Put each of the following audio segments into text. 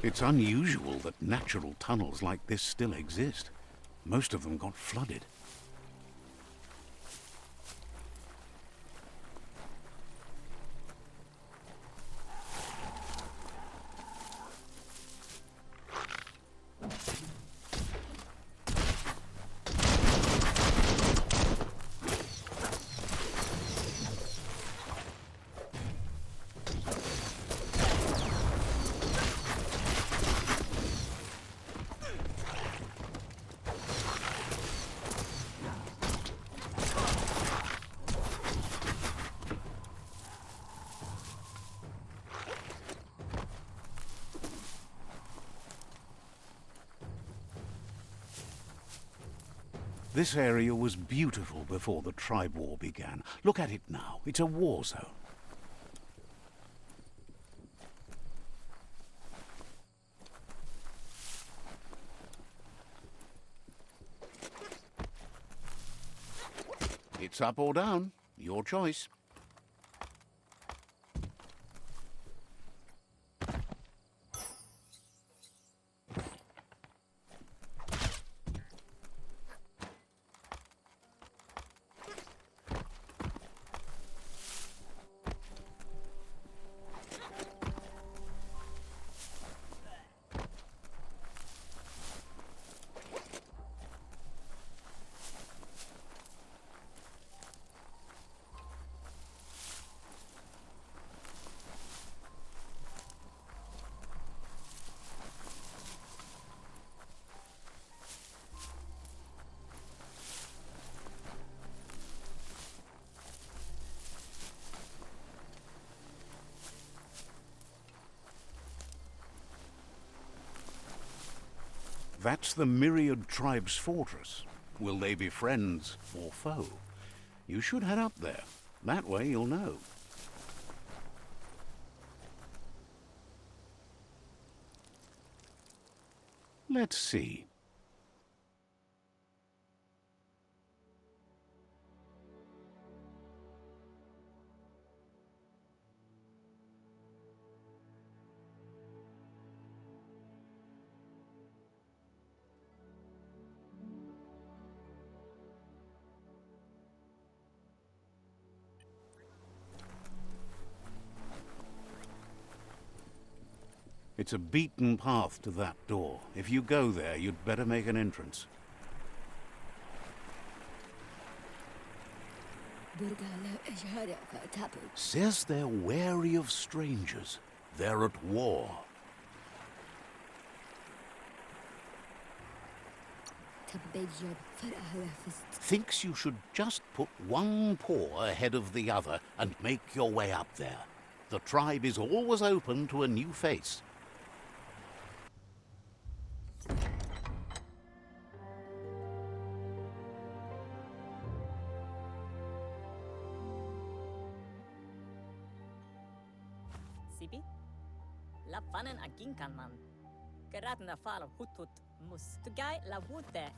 It's unusual that natural tunnels like this still exist. Most of them got flooded. This area was beautiful before the tribe war began. Look at it now. It's a war zone. It's up or down. Your choice. That's the Myriad Tribe's fortress. Will they be friends or foe? You should head up there. That way you'll know. Let's see. It's a beaten path to that door. If you go there, you'd better make an entrance. Says they're wary of strangers. They're at war. Thinks you should just put one paw ahead of the other and make your way up there. The tribe is always open to a new face. Sibi? La fanen a ginkanman. Geratna fal hutut mus. Tugai la wute.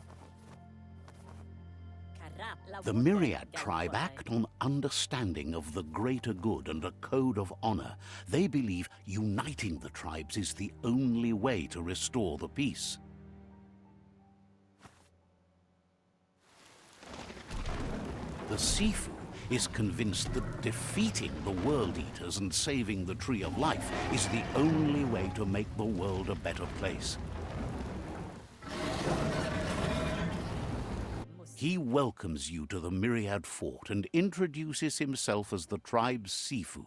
The Myriad tribe act on understanding of the greater good and a code of honor. They believe uniting the tribes is the only way to restore the peace. The Sifu is convinced that defeating the World Eaters and saving the Tree of Life is the only way to make the world a better place. He welcomes you to the Myriad Fort and introduces himself as the tribe's Sifu.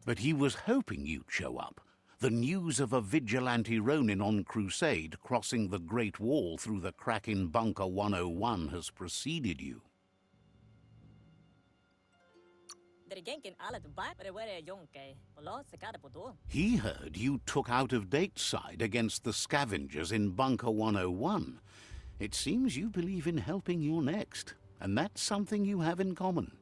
But he was hoping you'd show up. The news of a vigilante Ronin on crusade crossing the Great Wall through the crack in Bunker 101 has preceded you. He heard you took out-of-date side against the scavengers in Bunker 101. It seems you believe in helping you next. and that's something you have in common.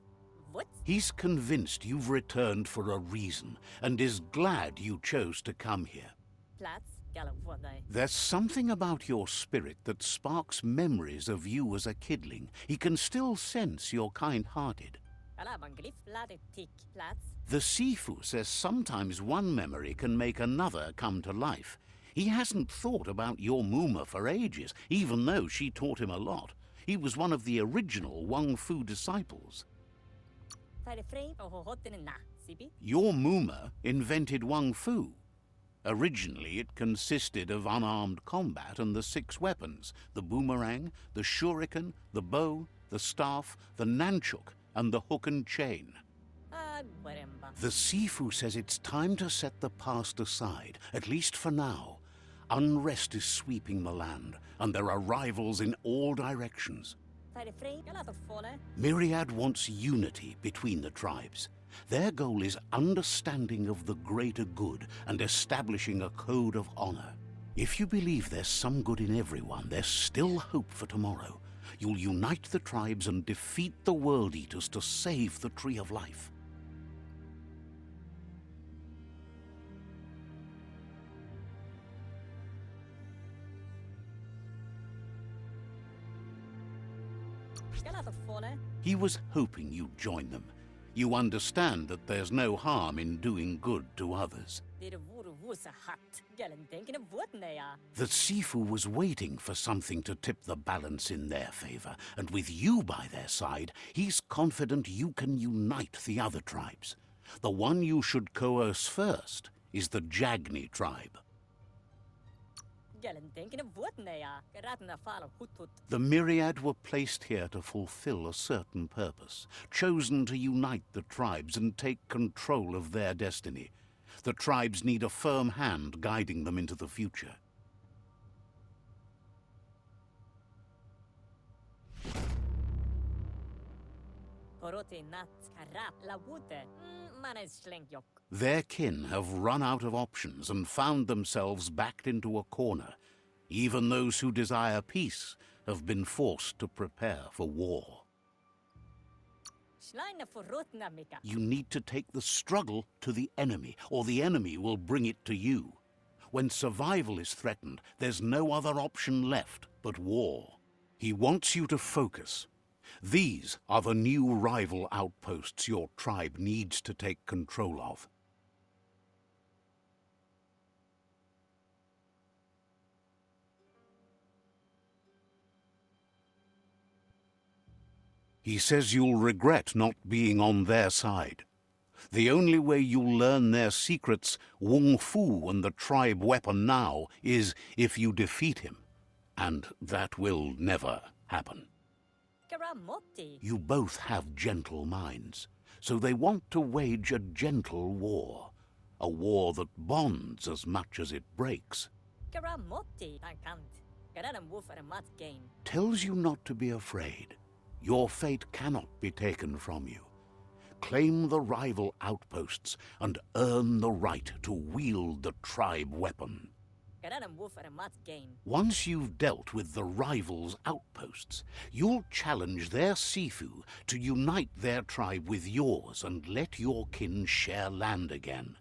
What? He's convinced you've returned for a reason, and is glad you chose to come here. Plats? Gala vodai. There's something about your spirit that sparks memories of you as a kidling. He can still sense you're kind-hearted. Gala banglif lade tik. Plats? The Sifu says sometimes one memory can make another come to life. He hasn't thought about your Muma for ages, even though she taught him a lot. He was one of the original WUNG-FU disciples. Fire frame o hotin na. Sibi? Your Muma invented WUNG-FU. Originally, it consisted of unarmed combat and the 6 weapons: the boomerang, the shuriken, the bow, the staff, the nunchuk, and the hook and chain. Guaremba. The Sifu says it's time to set the past aside, at least for now. Unrest is sweeping the land, and there are rivals in all directions. Fire frame. Gala to fole. Myriad wants unity between the tribes. Their goal is understanding of the greater good and establishing a code of honor. If you believe there's some good in everyone, there's still hope for tomorrow. You'll unite the tribes and defeat the World Eaters to save the Tree of Life. Gala to fole. He was hoping you'd join them. You understand that there's no harm in doing good to others. Did vuru vusa hat. Galen denken votnea. The Sifu was waiting for something to tip the balance in their favor, and with you by their side, he's confident you can unite the other tribes. The one you should coerce first is the Jagni tribe. Galen denken votnea. Geratna fala hut. The Myriad were placed here to fulfill a certain purpose, chosen to unite the tribes and take control of their destiny. The tribes need a firm hand guiding them into the future. Porote nat karap la wute. Manes schlengjok. Their kin have run out of options and found themselves backed into a corner. Even those who desire peace have been forced to prepare for war. Schleine forrotna mika. You need to take the struggle to the enemy, or the enemy will bring it to you. When survival is threatened, there's no other option left but war. He wants you to focus. These are the new rival outposts your tribe needs to take control of. He says you'll regret not being on their side. The only way you'll learn their secrets, WUNG-FU and the tribe weapon now, is if you defeat him. And that will never happen. Karamotti. You both have gentle minds, so they want to wage a gentle war. A war that bonds as much as it breaks. Karamotti. Tankant. Geradam woof and a mat gain. Tells you not to be afraid. Your fate cannot be taken from you. Claim the rival outposts and earn the right to wield the tribe weapon. Geradam woof and a mat gain. Once you've dealt with the rivals' outposts, you'll challenge their Sifu to unite their tribe with yours and let your kin share land again.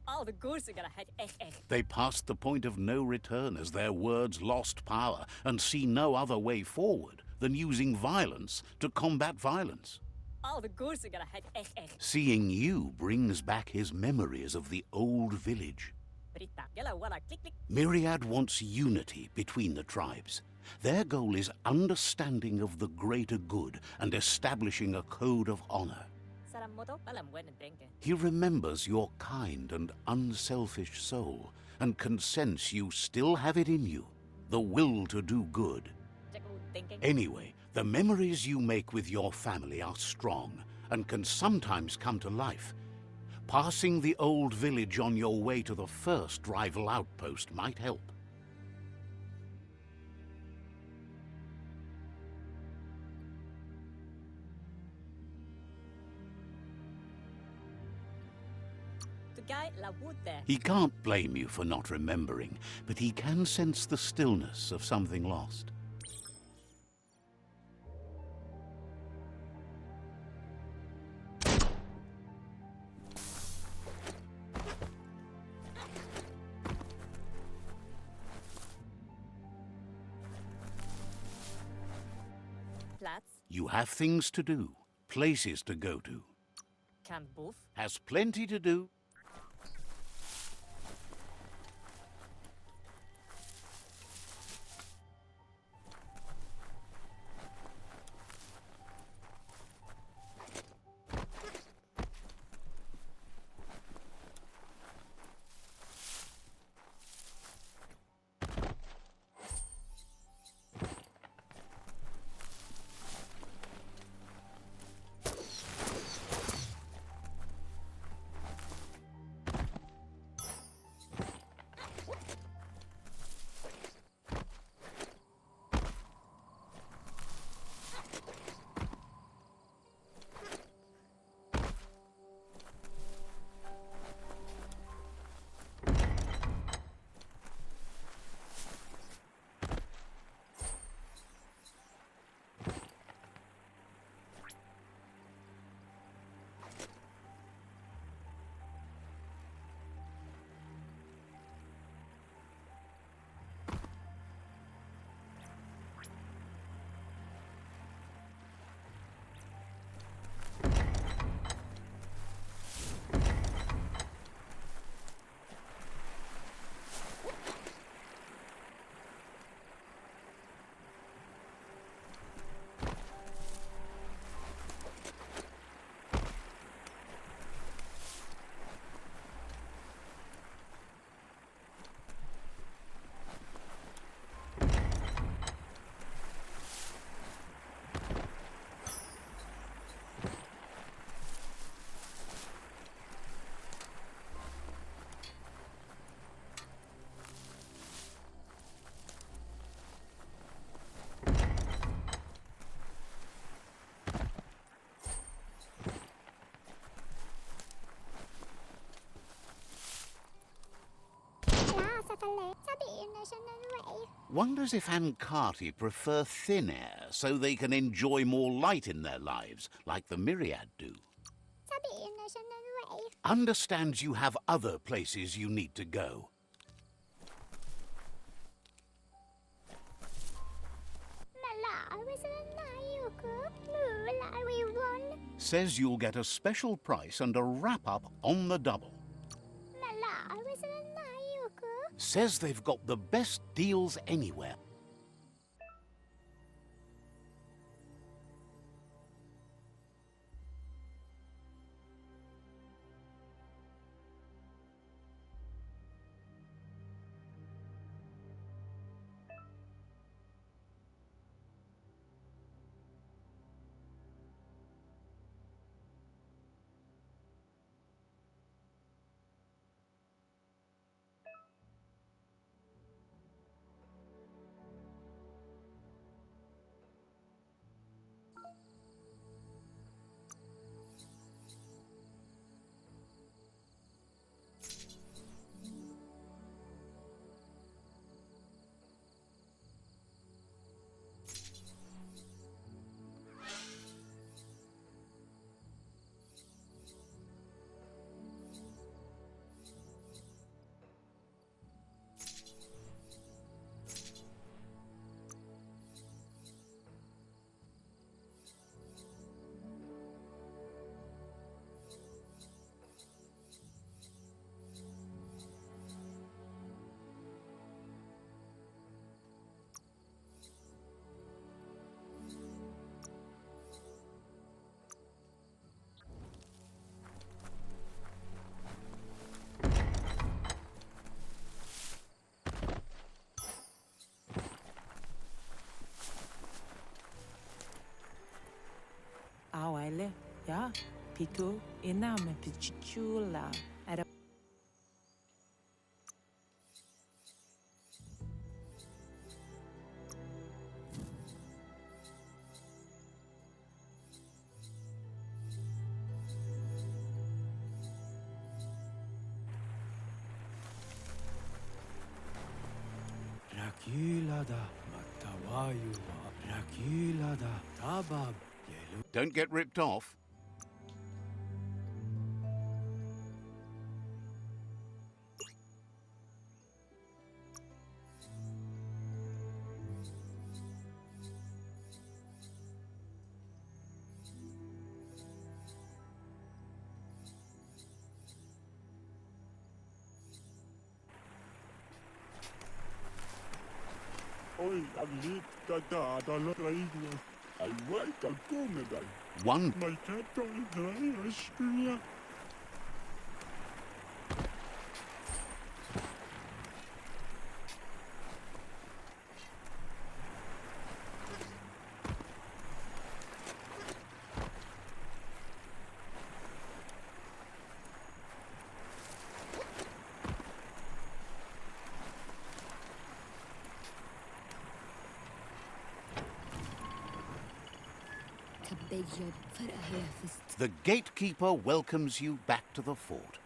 All the goose are gonna head echt. They passed the point of no return as their words lost power and see no other way forward than using violence to combat violence. All the goose are gonna head echt. Seeing you brings back his memories of the old village. Britta. Gela wala click click. Myriad wants unity between the tribes. Their goal is understanding of the greater good and establishing a code of honor. Saramoto. Balam wena denke. He remembers your kind and unselfish soul and can sense you still have it in you, the will to do good. Jackal denke. Anyway, the memories you make with your family are strong and can sometimes come to life. Passing the old village on your way to the first rival outpost might help. To guy la wute. He can't blame you for not remembering, but he can sense the stillness of something lost. You have things to do, places to go to. Kan bof. Has plenty to do. Wonders if Ankati prefer thin air so they can enjoy more light in their lives, like the Myriad do. Understands you have other places you need to go. Says you'll get a special price and a wrap-up on the double. Says they've got the best deals anywhere. Awele, ja, Pitu, iname pichula. Rakilada, Matawayuwa, Rakilada, Tabab, Yelu. Don't get ripped off. Oi, alita da la reina. I wake al comedai. One My tato is very rescue. The gatekeeper welcomes you back to the fort.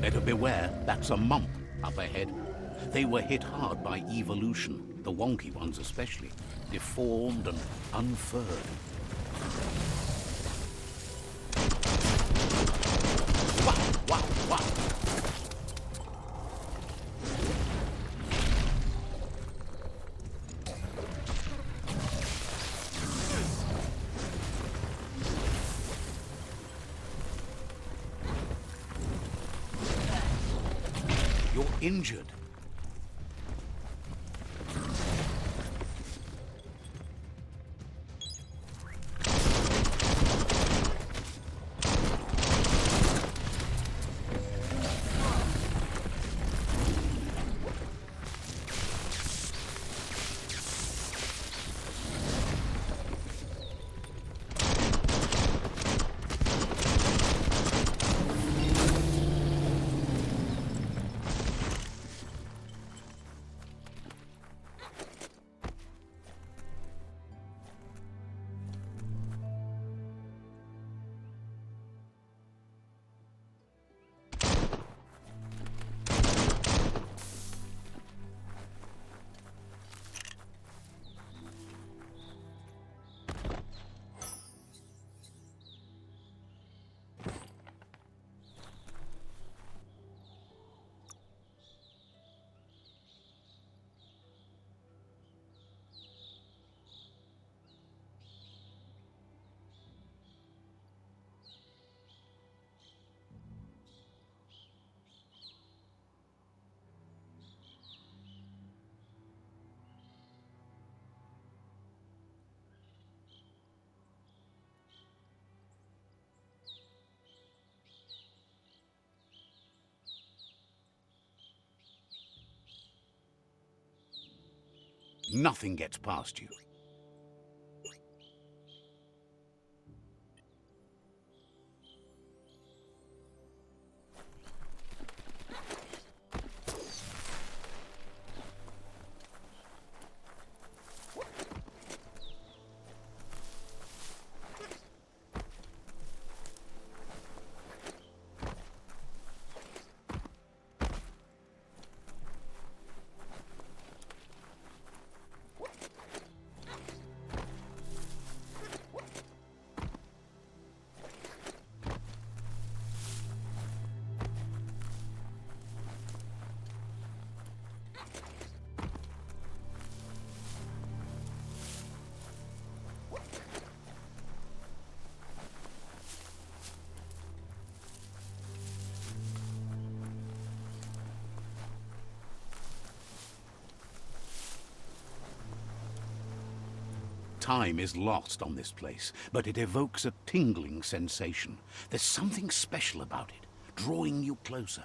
Better beware, that's a mump up ahead. They were hit hard by evolution, the wonky ones especially, deformed and unfurred. Wow, wow, wow! You're injured. Nothing gets past you. Time is lost on this place, but it evokes a tingling sensation. There's something special about it, drawing you closer.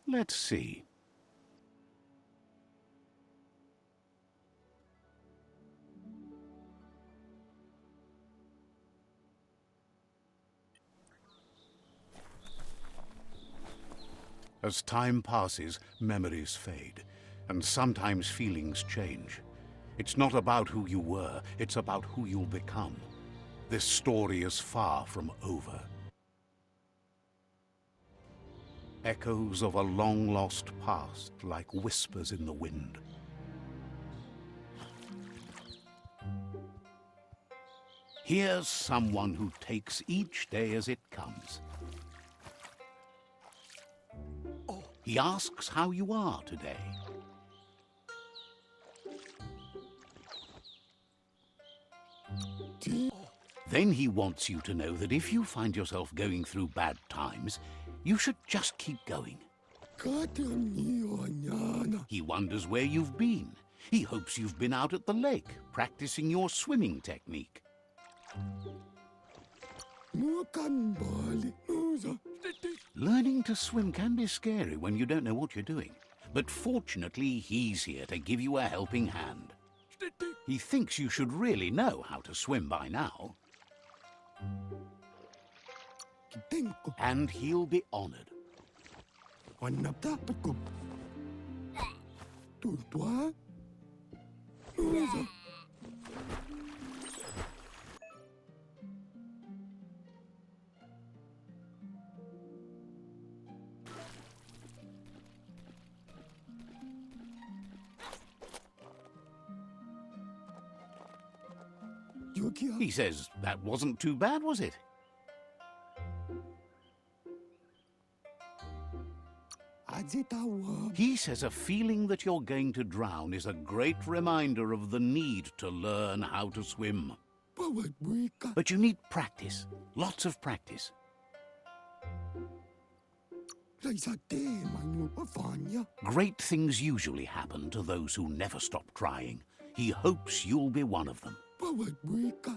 Let's see. As time passes, memories fade, and sometimes feelings change. It's not about who you were, it's about who you'll become. This story is far from over. Echoes of a long-lost past, like whispers in the wind. Here's someone who takes each day as it comes. He asks how you are today. Then he wants you to know that if you find yourself going through bad times, you should just keep going. He wonders where you've been. He hopes you've been out at the lake, practicing your swimming technique. Learning to swim can be scary when you don't know what you're doing. But fortunately, he's here to give you a helping hand. He thinks you should really know how to swim by now. And he'll be honored. He says, that wasn't too bad, was it? He says a feeling that you're going to drown is a great reminder of the need to learn how to swim. But you need practice, lots of practice. Great things usually happen to those who never stop trying. He hopes you'll be one of them.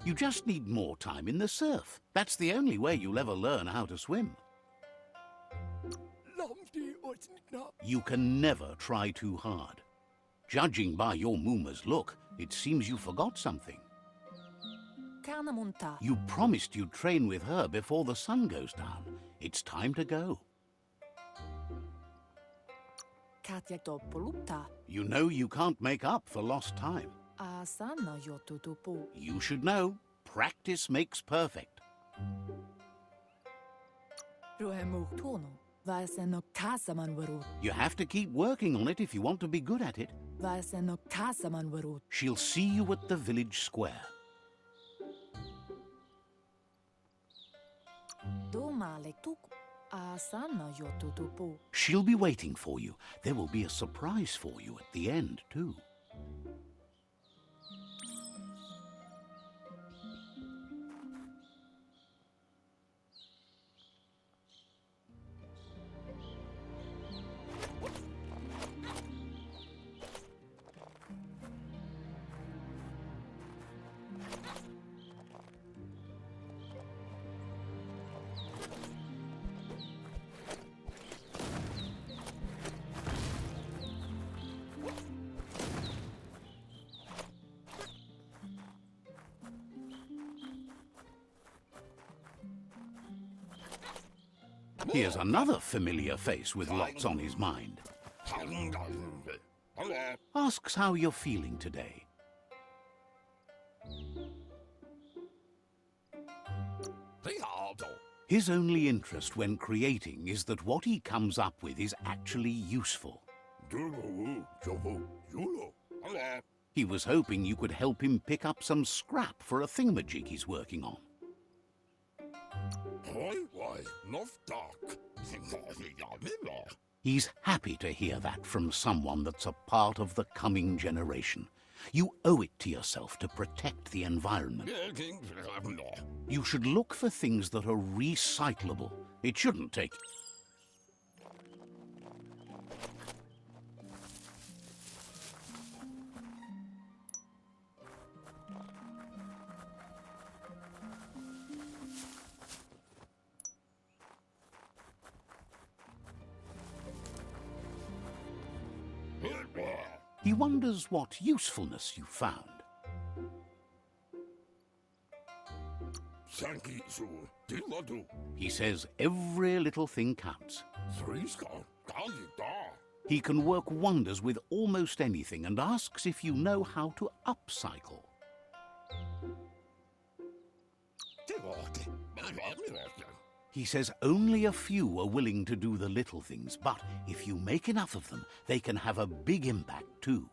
You just need more time in the surf. That's the only way you'll ever learn how to swim. You can never try too hard. Judging by your Mooma's look, it seems you forgot something. You promised you'd train with her before the sun goes down. It's time to go. You know you can't make up for lost time. You should know, practice makes perfect. You have to keep working on it if you want to be good at it. She'll see you at the village square. She'll be waiting for you. There will be a surprise for you at the end, too. Here's another familiar face with lots on his mind. Asks how you're feeling today. His only interest when creating is that what he comes up with is actually useful. He was hoping you could help him pick up some scrap for a thingamajig he's working on. He's happy to hear that from someone that's a part of the coming generation. You owe it to yourself to protect the environment. You should look for things that are recyclable. It shouldn't take... He wonders what usefulness you found. He says every little thing counts. He can work wonders with almost anything and asks if you know how to upcycle. He says only a few are willing to do the little things, but if you make enough of them, they can have a big impact too.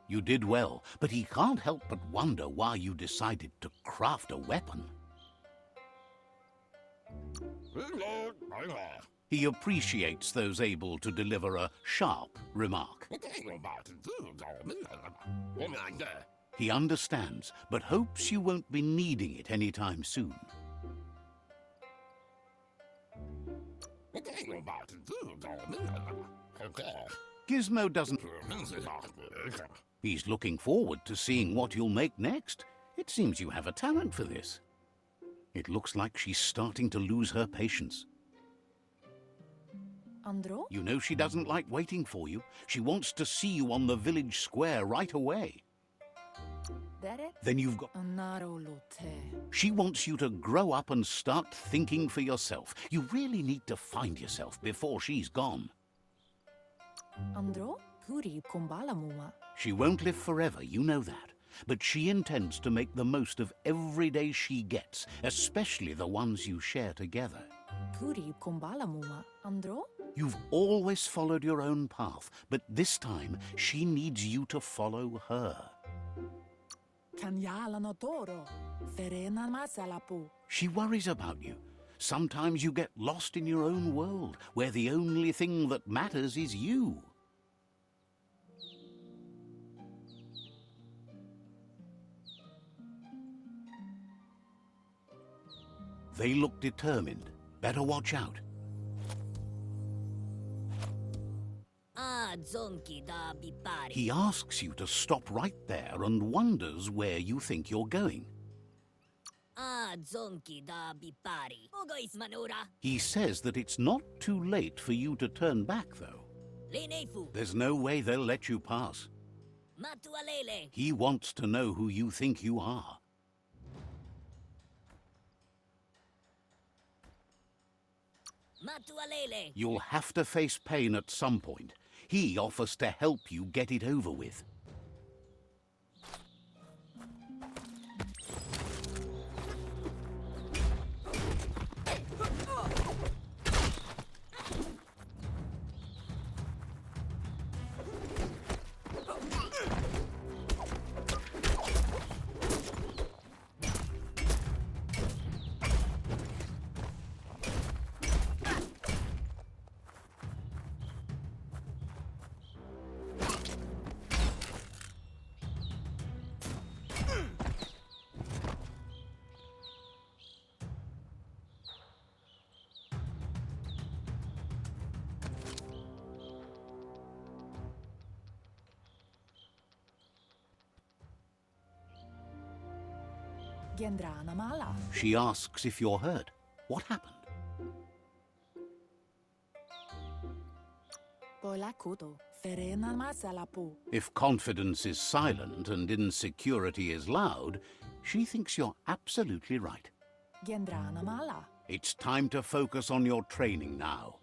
You did well, but he can't help but wonder why you decided to craft a weapon. He appreciates those able to deliver a sharp remark. He understands, but hopes you won't be needing it anytime soon. Gizmo doesn't... He's looking forward to seeing what you'll make next. It seems you have a talent for this. It looks like she's starting to lose her patience. Andro? You know she doesn't like waiting for you. She wants to see you on the village square right away. Then you've got... She wants you to grow up and start thinking for yourself. You really need to find yourself before she's gone. Andro? Puri kumbala muma. She won't live forever, you know that. But she intends to make the most of every day she gets, especially the ones you share together. Puri kumbala muma. Andro? You've always followed your own path, but this time she needs you to follow her. She worries about you. Sometimes you get lost in your own world, where the only thing that matters is you. They look determined. Better watch out. He asks you to stop right there and wonders where you think you're going. Ah, zonki da bipari. Ogois manura. He says that it's not too late for you to turn back, though. Lenefu. There's no way they'll let you pass. Matualele. He wants to know who you think you are. Matualele. You'll have to face pain at some point. He offers to help you get it over with. Gendrana mala. She asks if you're hurt. What happened? Pola kuto. Ferena masalapu. If confidence is silent and insecurity is loud, she thinks you're absolutely right. Gendrana mala. It's time to focus on your training now.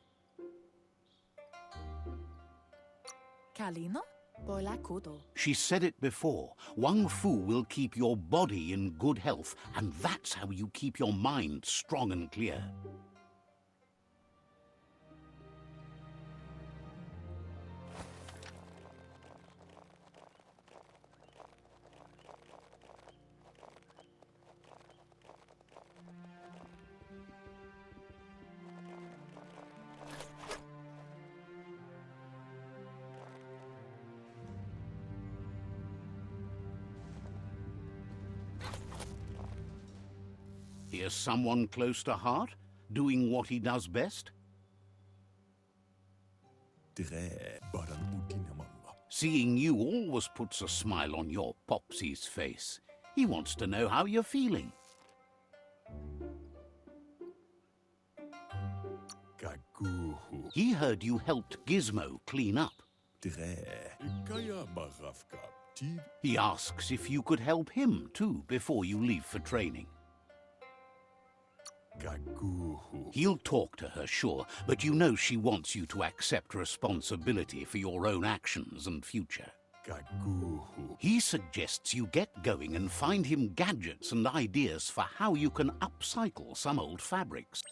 Kalino. Pola kuto. She said it before. WUNG-FU will keep your body in good health, and that's how you keep your mind strong and clear. Here's someone close to heart, doing what he does best. Seeing you always puts a smile on your Popsy's face. He wants to know how you're feeling. He heard you helped Gizmo clean up. He asks if you could help him too before you leave for training. He'll talk to her, sure, but you know she wants you to accept responsibility for your own actions and future. He suggests you get going and find him gadgets and ideas for how you can upcycle some old fabrics.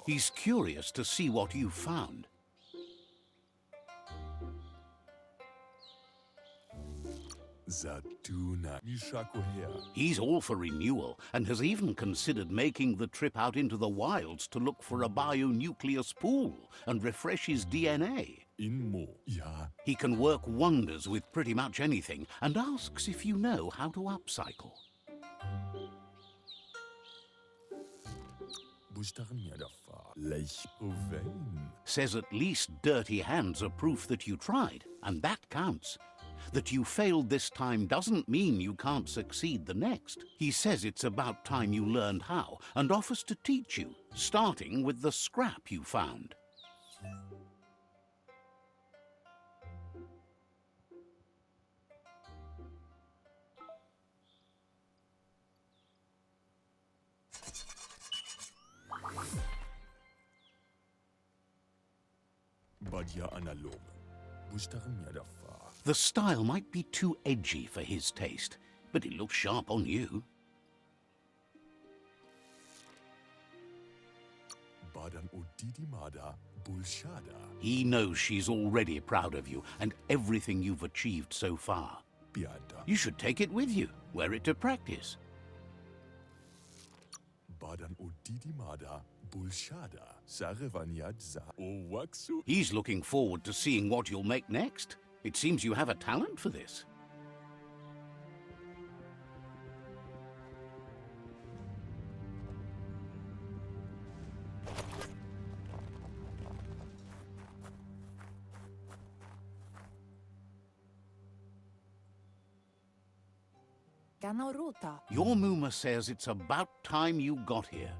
He's curious to see what you've found. He's all for renewal and has even considered making the trip out into the wilds to look for a bionucleus pool and refresh his DNA. He can work wonders with pretty much anything and asks if you know how to upcycle. Says at least dirty hands are proof that you tried, and that counts. That you failed this time doesn't mean you can't succeed the next. He says it's about time you learned how, and offers to teach you, starting with the scrap you found. The style might be too edgy for his taste, but it looks sharp on you. He knows she's already proud of you and everything you've achieved so far. You should take it with you, wear it to practice. Badan udidimada bulshada sarevanyadza owaksu. He's looking forward to seeing what you'll make next. It seems you have a talent for this. Ganoruta. Your Muma says it's about time you got here.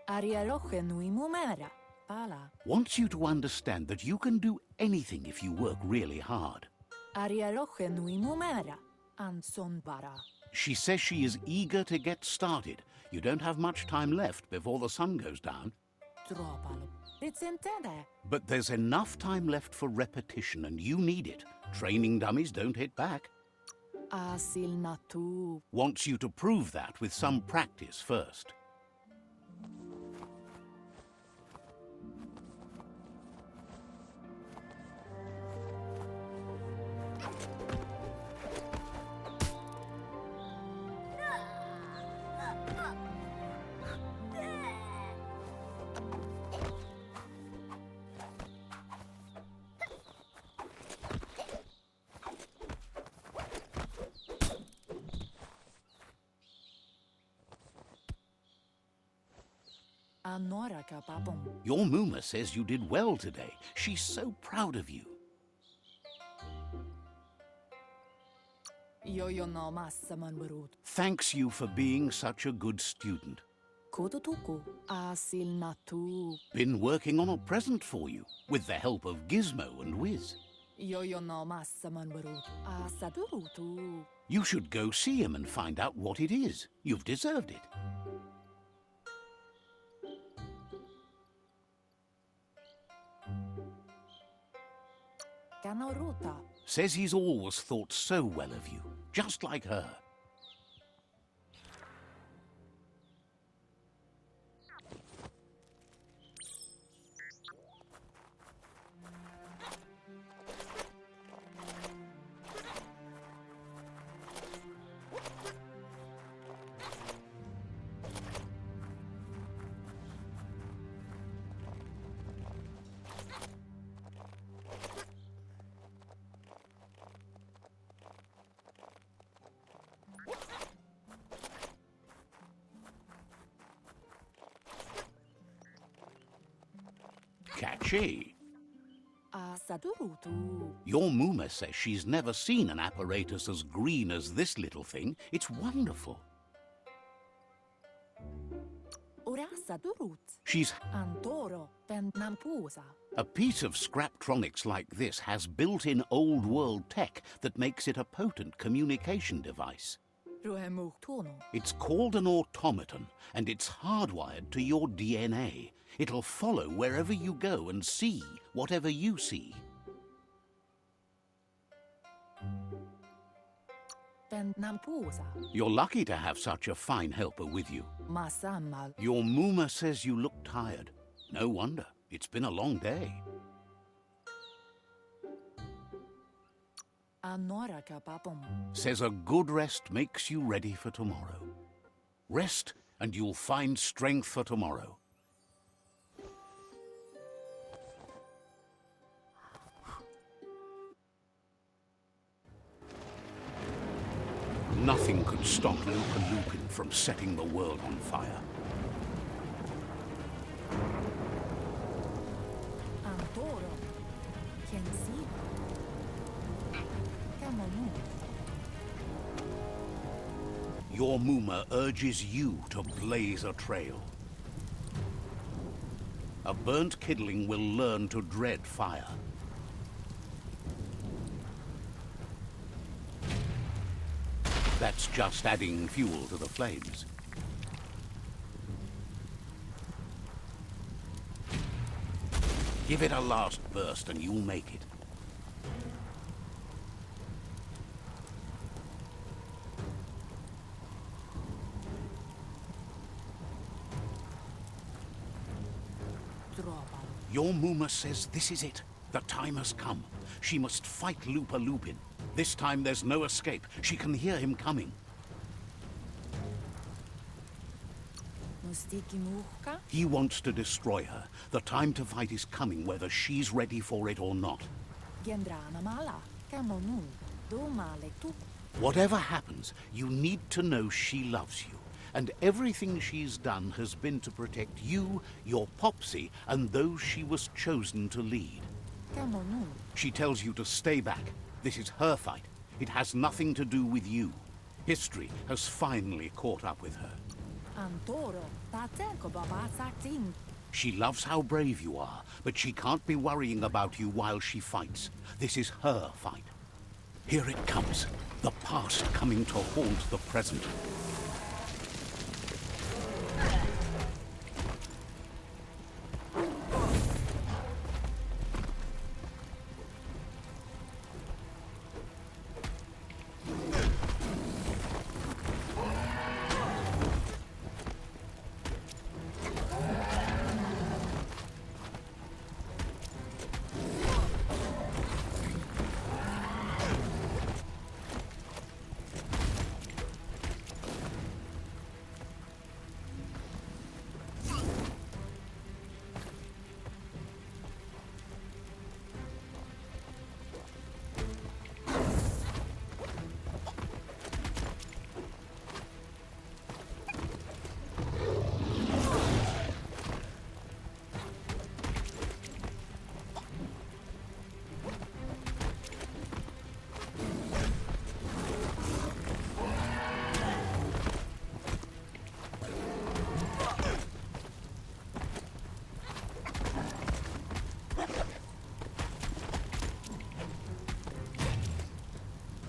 Ariaroche nui mumera. Pala. Wants you to understand that you can do anything if you work really hard. Ariaroche nui mumera. Anson bara. She says she is eager to get started. You don't have much time left before the sun goes down. Tropalo. Ritsentede. But there's enough time left for repetition, and you need it. Training dummies don't hit back. Asil natu. Wants you to prove that with some practice first. Anora kapapum. Your Muma says you did well today. She's so proud of you. Yo no massaman berut. Thanks you for being such a good student. Kototuku. Asil natu. Been working on a present for you, with the help of Gizmo and Wiz. Yo no massaman berut. Asadurutu. You should go see him and find out what it is. You've deserved it. Ganoruta. Says he's always thought so well of you, just like her. Catchy. Asadurutu. Your Muma says she's never seen an apparatus as green as this little thing. It's wonderful. Urasadurut. She's... Antoro. Pentnampusa. A piece of Scraptronics like this has built-in old-world tech that makes it a potent communication device. Ruhemuktono. It's called an automaton, and it's hardwired to your DNA. It'll follow wherever you go and see whatever you see. Pentnampusa. You're lucky to have such a fine helper with you. Masamal. Your Muma says you look tired. No wonder. It's been a long day. Anora kapapum. Says a good rest makes you ready for tomorrow. Rest, and you'll find strength for tomorrow. Nothing could stop Lupin from setting the world on fire. Antoro. Quien si. Camonu. Your Muma urges you to blaze a trail. A burnt kidling will learn to dread fire. That's just adding fuel to the flames. Give it a last burst and you'll make it. Your Muma says this is it. The time has come. She must fight Lupin. This time there's no escape. She can hear him coming. Mustiki muhka? He wants to destroy her. The time to fight is coming, whether she's ready for it or not. Gendrana mala. Kamonu. Do male tu. Whatever happens, you need to know she loves you. And everything she's done has been to protect you, your Popsy, and those she was chosen to lead. Kamonu. She tells you to stay back. This is her fight. It has nothing to do with you. History has finally caught up with her. Antoro. Tateko baba saktin. She loves how brave you are, but she can't be worrying about you while she fights. This is her fight. Here it comes. The past coming to haunt the present.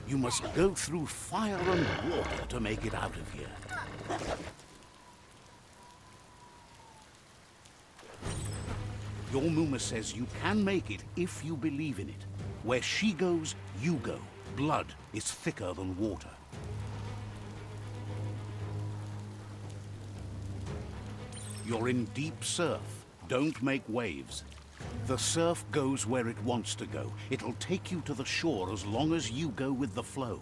You must go through fire and water to make it out of here. Your Muma says you can make it if you believe in it. Where she goes, you go. Blood is thicker than water. You're in deep surf. Don't make waves. The surf goes where it wants to go. It'll take you to the shore as long as you go with the flow.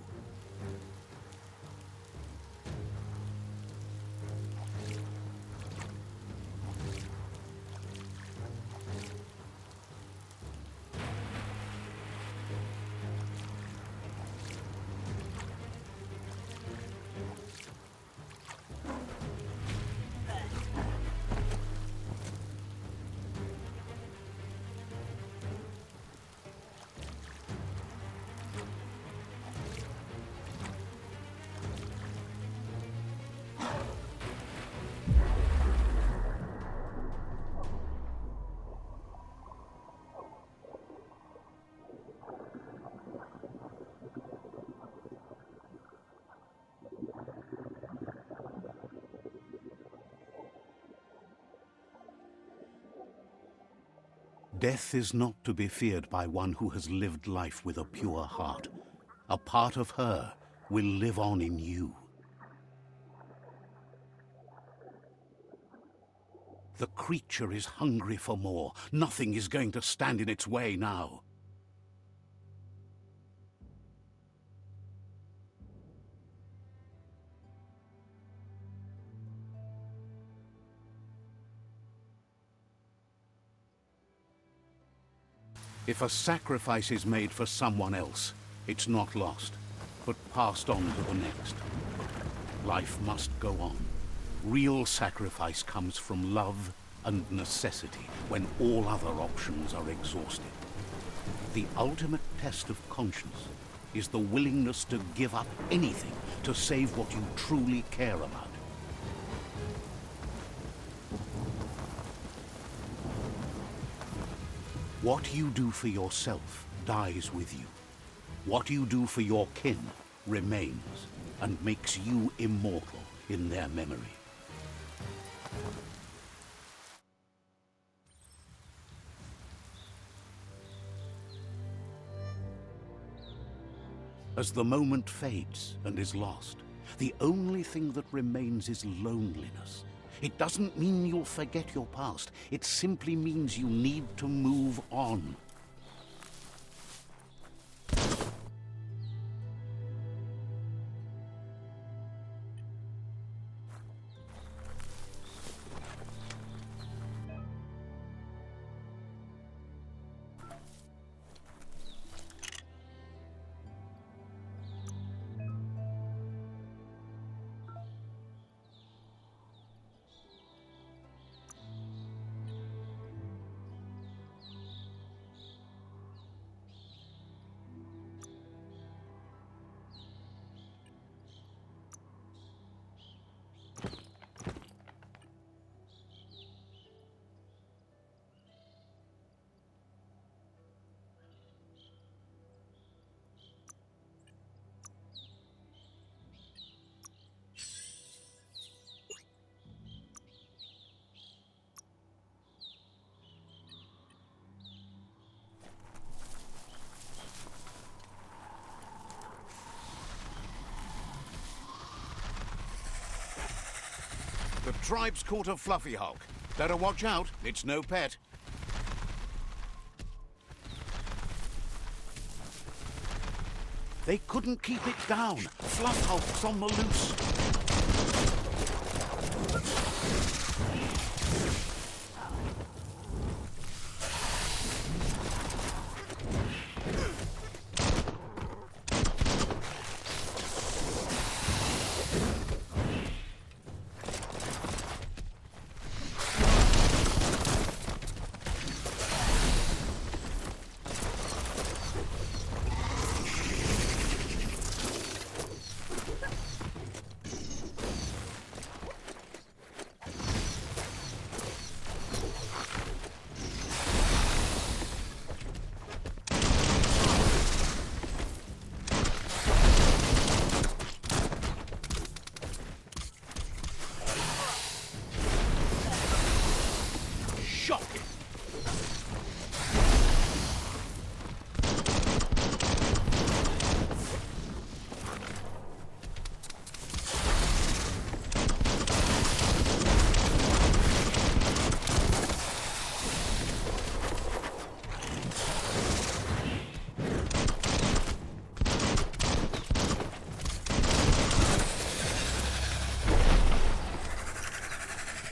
Death is not to be feared by one who has lived life with a pure heart. A part of her will live on in you. The creature is hungry for more. Nothing is going to stand in its way now. If a sacrifice is made for someone else, it's not lost, but passed on to the next. Life must go on. Real sacrifice comes from love and necessity when all other options are exhausted. The ultimate test of conscience is the willingness to give up anything to save what you truly care about. What you do for yourself dies with you. What you do for your kin remains and makes you immortal in their memory. As the moment fades and is lost, the only thing that remains is loneliness. It doesn't mean you'll forget your past. It simply means you need to move on. tribe's caught a fluffy hulk. Better watch out, it's no pet. They couldn't keep it down. Fluff hulk's on the loose. Shocking!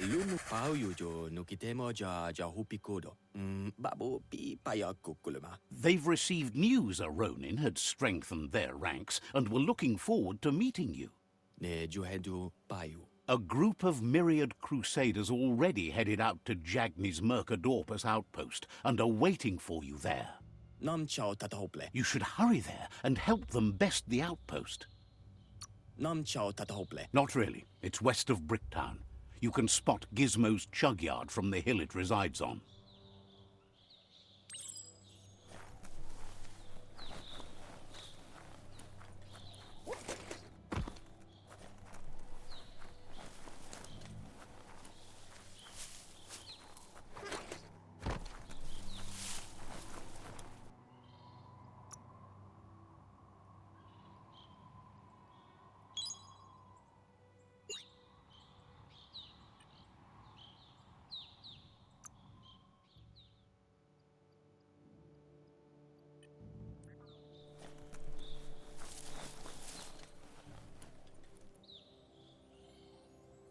Lumu pau jo no kitemo ja hupikodo. Babo pi payakukulema. They've received news a Ronin had strengthened their ranks and were looking forward to meeting you. Ne juhedu payu. A group of myriad crusaders already headed out to Jagni's Mercadorpus outpost and are waiting for you there. Nam chao tatahople. You should hurry there and help them best the outpost. Nam chao tatahople. Not really. It's west of Bricktown. You can spot Gizmo's chug yard from the hill it resides on.